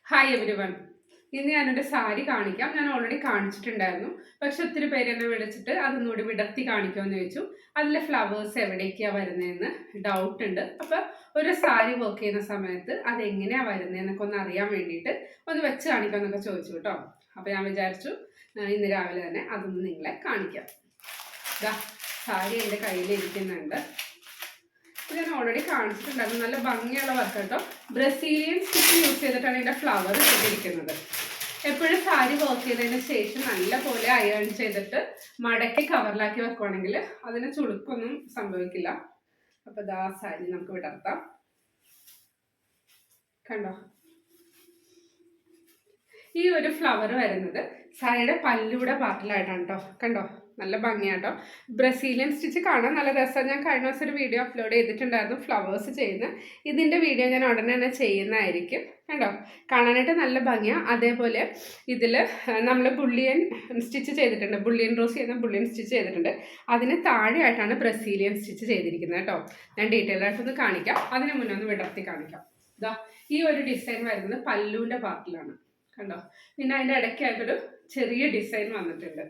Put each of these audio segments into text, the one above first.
Hi everyone. ഇന്ന് ഞാനൊരു സാരി കാണിക്കാം. ഞാൻ ഓൾറെഡി കാണിച്ചിട്ടുണ്ടായിരുന്നു. പക്ഷെ ഒത്തിരി പേര് എന്നെ വിളിച്ചിട്ട് അതൊന്നുകൂടി വിടർത്തി കാണിക്കുമെന്ന് ചോദിച്ചു. അതിലെ ഫ്ലവേഴ്സ് എവിടേക്കാണ് വരുന്നതെന്ന് ഡൗട്ട് ഉണ്ട്. അപ്പോൾ ഒരു സാരി വർക്ക് ചെയ്യുന്ന സമയത്ത് അതെങ്ങനെയാണ് വരുന്നതെന്നൊക്കെ ഒന്ന് അറിയാൻ വേണ്ടിയിട്ട് ഒന്ന് വെച്ച് കാണിക്കാമെന്നൊക്കെ ചോദിച്ചു കേട്ടോ. അപ്പോൾ ഞാൻ വിചാരിച്ചു ഇന്ന് രാവിലെ തന്നെ അതൊന്ന് നിങ്ങളെ കാണിക്കാം. സാരി എൻ്റെ കയ്യിലിരിക്കുന്നുണ്ട്. ഞാൻ ഓൾറെഡി കാണിച്ചിട്ടുണ്ടായിരുന്നു. നല്ല ഭംഗിയുള്ള വർക്ക് കേട്ടോ. ബ്രസീലിയൻ സ്റ്റിച്ച് യൂസ് ചെയ്തിട്ടാണ് ഇതിൻ്റെ ഫ്ലവർ ചെയ്തിരിക്കുന്നത്. എപ്പോഴും സാരി വർക്ക് ചെയ്തതിന് ശേഷം നല്ലപോലെ അയൺ ചെയ്തിട്ട് മടക്കി കവറിലാക്കി വെക്കുവാണെങ്കിൽ അതിന് ചുളുക്കൊന്നും സംഭവിക്കില്ല. അപ്പോൾ ഇതാ സാരി നമുക്ക് വിടർത്താം. കണ്ടോ, ഈ ഒരു ഫ്ലവർ വരുന്നത് സാരിയുടെ പല്ലുടെ പാർട്ടിലായിട്ടാണ് കേട്ടോ. കണ്ടോ, നല്ല ഭംഗിയാട്ടോ. ബ്രസീലിയൻ സ്റ്റിച്ച് കാണാൻ നല്ല രസമാണ്. ഞാൻ കഴിഞ്ഞ ദിവസം ഒരു വീഡിയോ അപ്ലോഡ് ചെയ്തിട്ടുണ്ടായിരുന്നു ഫ്ലവേഴ്സ് ചെയ്യുന്ന. ഇതിൻ്റെ വീഡിയോ ഞാൻ ഉടനെ തന്നെ ചെയ്യുന്നതായിരിക്കും. കണ്ടോ, കാണാനായിട്ട് നല്ല ഭംഗിയാണ്. അതേപോലെ ഇതിൽ നമ്മൾ ബുള്ളിയൻ സ്റ്റിച്ച് ചെയ്തിട്ടുണ്ട്. ബുള്ളിയൻ റോസ് ചെയ്യുന്ന ബുള്ളിയൻ സ്റ്റിച്ച് ചെയ്തിട്ടുണ്ട്. അതിന് താഴെയായിട്ടാണ് ബ്രസീലിയൻ സ്റ്റിച്ച് ചെയ്തിരിക്കുന്നത് കേട്ടോ. ഞാൻ ഡീറ്റെയിൽ ആയിട്ടൊന്ന് കാണിക്കാം. അതിന് മുന്നേ ഒന്ന് വിടർത്തി കാണിക്കാം. ഇതാ ഈ ഒരു ഡിസൈൻ വരുന്നത് പല്ലുവിൻ്റെ പാർട്ടിലാണ്. കണ്ടോ, പിന്നെ അതിൻ്റെ ഇടയ്ക്കായിട്ടൊരു ചെറിയ ഡിസൈൻ വന്നിട്ടുണ്ട്.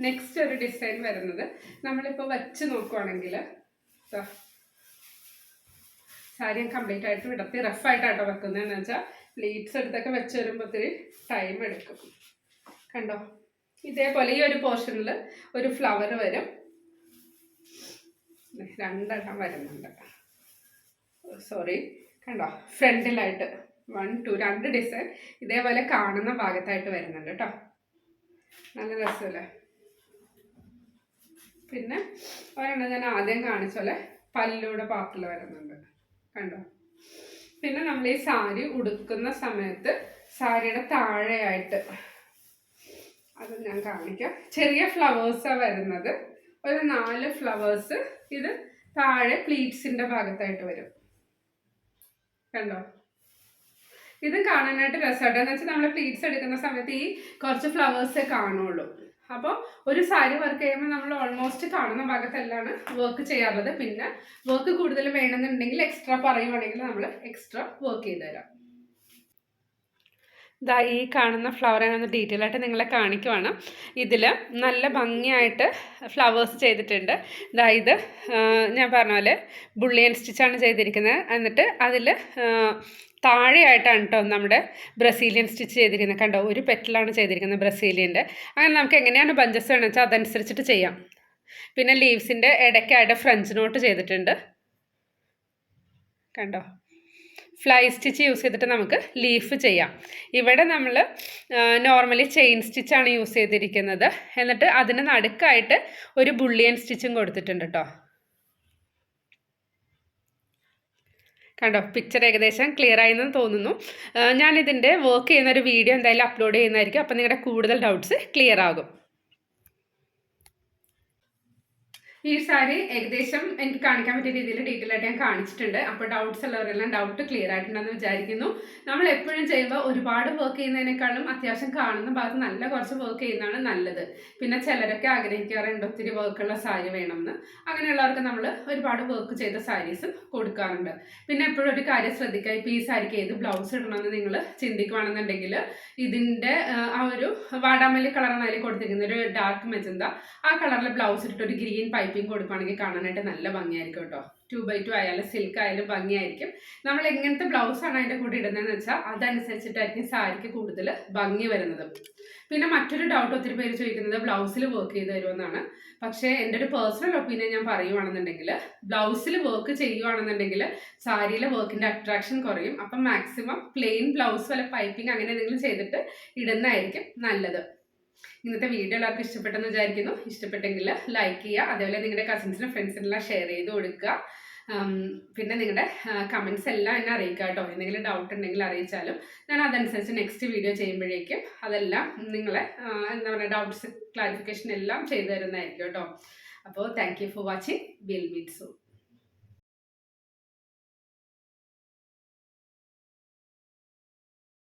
നെക്സ്റ്റ് ഒരു ഡിസൈൻ വരുന്നത് നമ്മളിപ്പോൾ വെച്ച് നോക്കുവാണെങ്കിൽ സാരി ഞാൻ കംപ്ലീറ്റ് ആയിട്ട് വിടർത്തി റഫായിട്ടാട്ടോ വെക്കുന്നതെന്ന് വെച്ചാൽ പ്ലീറ്റ്സ് എടുത്തൊക്കെ വെച്ച് വരുമ്പോൾ ഒത്തിരി ടൈം എടുക്കും. കണ്ടോ, ഇതേപോലെ ഈ ഒരു പോർഷനിൽ ഒരു ഫ്ലവർ വരും. രണ്ടെണ്ണം വരുന്നുണ്ട്. സോറി, കണ്ടോ, ഫ്രണ്ടിലായിട്ട് 1 2 2 ഡിസൈൻ ഇതേപോലെ കാണുന്ന ഭാഗത്തായിട്ട് വരുന്നുണ്ട് കേട്ടോ. നല്ല രസമല്ലേ. പിന്നെ ഒരെണ്ണം ഞാൻ ആദ്യം കാണിച്ച പോലെ പല്ലുടെ പാർട്ടിൽ വരുന്നുണ്ട്. കണ്ടോ, പിന്നെ നമ്മൾ ഈ സാരി ഉടുക്കുന്ന സമയത്ത് സാരിയുടെ താഴെയായിട്ട് അത് ഞാൻ കാണിക്കാം. ചെറിയ ഫ്ലവേഴ്സാണ് വരുന്നത്. ഒരു 4 ഫ്ലവേഴ്സ് ഇത് താഴെ പ്ലീറ്റ്സിൻ്റെ ഭാഗത്തായിട്ട് വരും. കണ്ടോ, ഇത് കാണാനായിട്ട് രസമായിട്ട് എന്ന് വെച്ചാൽ നമ്മൾ പ്ലീറ്റ്സ് എടുക്കുന്ന സമയത്ത് ഈ കുറച്ച് ഫ്ലവേഴ്സേ കാണുള്ളൂ. അപ്പോൾ ഒരു സാരി വർക്ക് ചെയ്യുമ്പോൾ നമ്മൾ ഓൾമോസ്റ്റ് കാണുന്ന ഭാഗത്തെല്ലാം വർക്ക് ചെയ്യാറുള്ളത്. പിന്നെ വർക്ക് കൂടുതൽ വേണമെന്നുണ്ടെങ്കിൽ എക്സ്ട്രാ പറയുവാണെങ്കിൽ നമ്മൾ എക്സ്ട്രാ വർക്ക് ചെയ്ത് തരാം. ഇതാ ഈ കാണുന്ന ഫ്ലവർ ഞാനൊന്ന് ഡീറ്റെയിൽ ആയിട്ട് നിങ്ങളെ കാണിക്കുവാണ്. ഇതിൽ നല്ല ഭംഗിയായിട്ട് ഫ്ലവേഴ്സ് ചെയ്തിട്ടുണ്ട്. ഇതാ ഇത് ഞാൻ പറഞ്ഞ പോലെ ബുള്ളിയൻ സ്റ്റിച്ചാണ് ചെയ്തിരിക്കുന്നത്. എന്നിട്ട് അതിൽ താഴെയായിട്ടാണ് കേട്ടോ നമ്മുടെ ബ്രസീലിയൻ സ്റ്റിച്ച് ചെയ്തിരിക്കുന്നത്. കണ്ടോ, ഒരു പെറ്റലാണ് ചെയ്തിരിക്കുന്നത് ബ്രസീലിയൻ്റെ. അങ്ങനെ നമുക്ക് എങ്ങനെയാണ് ബഞ്ചസ് വേണമെന്ന് വെച്ചാൽ അതനുസരിച്ചിട്ട് ചെയ്യാം. പിന്നെ ലീവ്സിൻ്റെ ഇടയ്ക്കായിട്ട് ഫ്രഞ്ച് നോട്ട് ചെയ്തിട്ടുണ്ട്. കണ്ടോ, ഫ്ലൈ സ്റ്റിച്ച് യൂസ് ചെയ്തിട്ട് നമുക്ക് ലീഫ് ചെയ്യാം. ഇവിടെ നമ്മൾ നോർമലി ചെയിൻ സ്റ്റിച്ചാണ് യൂസ് ചെയ്തിരിക്കുന്നത്. എന്നിട്ട് അതിന് നടുക്കായിട്ട് ഒരു ബുള്ളിയൻ സ്റ്റിച്ചും കൊടുത്തിട്ടുണ്ട് കേട്ടോ. കണ്ടോ, പിക്ചർ ഏകദേശം ക്ലിയർ ആയെന്ന് തോന്നുന്നു. ഞാനിതിൻ്റെ വർക്ക് ചെയ്യുന്നൊരു വീഡിയോ എന്തായാലും അപ്ലോഡ് ചെയ്യുന്നതായിരിക്കും. അപ്പം നിങ്ങളുടെ കൂടുതൽ ഡൗട്ട്സ് ക്ലിയർ ആകും. ഈ സാരി ഏകദേശം എനിക്ക് കാണിക്കാൻ പറ്റിയ രീതിയിൽ ഡീറ്റെയിൽ ആയിട്ട് ഞാൻ കാണിച്ചിട്ടുണ്ട്. അപ്പോൾ ഡൗട്ട്സ് ഉള്ളവരെല്ലാം ഡൗട്ട് ക്ലിയർ ആയിട്ടുണ്ടെന്ന് വിചാരിക്കുന്നു. നമ്മൾ എപ്പോഴും ചെയ്യുമ്പോൾ ഒരുപാട് വർക്ക് ചെയ്യുന്നതിനേക്കാളും അത്യാവശ്യം കാണുന്ന ഭാഗത്ത് നല്ല കുറച്ച് വർക്ക് ചെയ്യുന്നതാണ് നല്ലത്. പിന്നെ ചിലരൊക്കെ ആഗ്രഹിക്കാറുണ്ട് ഒത്തിരി വർക്കുള്ള സാരി വേണമെന്ന്. അങ്ങനെയുള്ളവർക്ക് നമ്മൾ ഒരുപാട് വർക്ക് ചെയ്ത സാരീസും കൊടുക്കാറുണ്ട്. പിന്നെ എപ്പോഴും ഒരു കാര്യം ശ്രദ്ധിക്കുക, ഇപ്പോൾ ഈ സാരിക്ക് ഏത് ബ്ലൗസ് ഇടണമെന്ന് നിങ്ങൾ ചിന്തിക്കുകയാണെന്നുണ്ടെങ്കിൽ ഇതിൻ്റെ ആ ഒരു വാടാമല്ലി കളറാണ് അതിൽ കൊടുത്തിരിക്കുന്നത്, ഒരു ഡാർക്ക് മെജന്ത. ആ കളറിൽ ബ്ലൗസ് ഇട്ടിട്ട് ഒരു ഗ്രീൻ പൈപ്പിംഗ് കൊടുക്കുകയാണെങ്കിൽ കാണാനായിട്ട് നല്ല ഭംഗിയായിരിക്കും കേട്ടോ. 2x2 ആയാലും സിൽക്ക് ആയാലും ഭംഗിയായിരിക്കും. നമ്മൾ എങ്ങനത്തെ ബ്ലൗസാണ് അതിൻ്റെ കൂടെ ഇടുന്നതെന്ന് വെച്ചാൽ അതനുസരിച്ചിട്ടായിരിക്കും സാരിക്ക് കൂടുതൽ ഭംഗി വരുന്നത്. പിന്നെ മറ്റൊരു ഡൗട്ട് ഒത്തിരി പേര് ചോദിക്കുന്നത് ബ്ലൗസിൽ വർക്ക് ചെയ്ത് തരുമെന്നാണ്. പക്ഷേ എൻ്റെ ഒരു പേഴ്സണൽ ഒപ്പീനിയൻ ഞാൻ പറയുവാണെന്നുണ്ടെങ്കിൽ ബ്ലൗസിൽ വർക്ക് ചെയ്യുവാണെന്നുണ്ടെങ്കിൽ സാരിയിലെ വർക്കിൻ്റെ അട്രാക്ഷൻ കുറയും. അപ്പം മാക്സിമം പ്ലെയിൻ ബ്ലൗസ് വല്ല പൈപ്പിംഗ് അങ്ങനെ എന്തെങ്കിലും ചെയ്തിട്ട് ഇടുന്നതായിരിക്കും നല്ലത്. ഇന്നത്തെ വീഡിയോ എല്ലാവർക്കും ഇഷ്ടപ്പെട്ടെന്ന് വിചാരിക്കുന്നു. ഇഷ്ടപ്പെട്ടെങ്കിൽ ലൈക്ക് ചെയ്യുക. അതേപോലെ നിങ്ങളുടെ കസിൻസിനും ഫ്രണ്ട്സിനെല്ലാം ഷെയർ ചെയ്ത് കൊടുക്കുക. പിന്നെ നിങ്ങളുടെ കമൻറ്റ്സ് എല്ലാം എന്നെ അറിയിക്കുക കേട്ടോ. എന്തെങ്കിലും ഡൗട്ട് ഉണ്ടെങ്കിൽ അറിയിച്ചാലും ഞാൻ അതനുസരിച്ച് നെക്സ്റ്റ് വീഡിയോ ചെയ്യുമ്പോഴേക്കും അതെല്ലാം നിങ്ങളെ എന്താ പറയുക ഡൗട്ട്സ് ക്ലാരിഫിക്കേഷൻ എല്ലാം ചെയ്തു തരുന്നതായിരിക്കും കേട്ടോ. അപ്പോൾ thank you for watching. Will meet soon.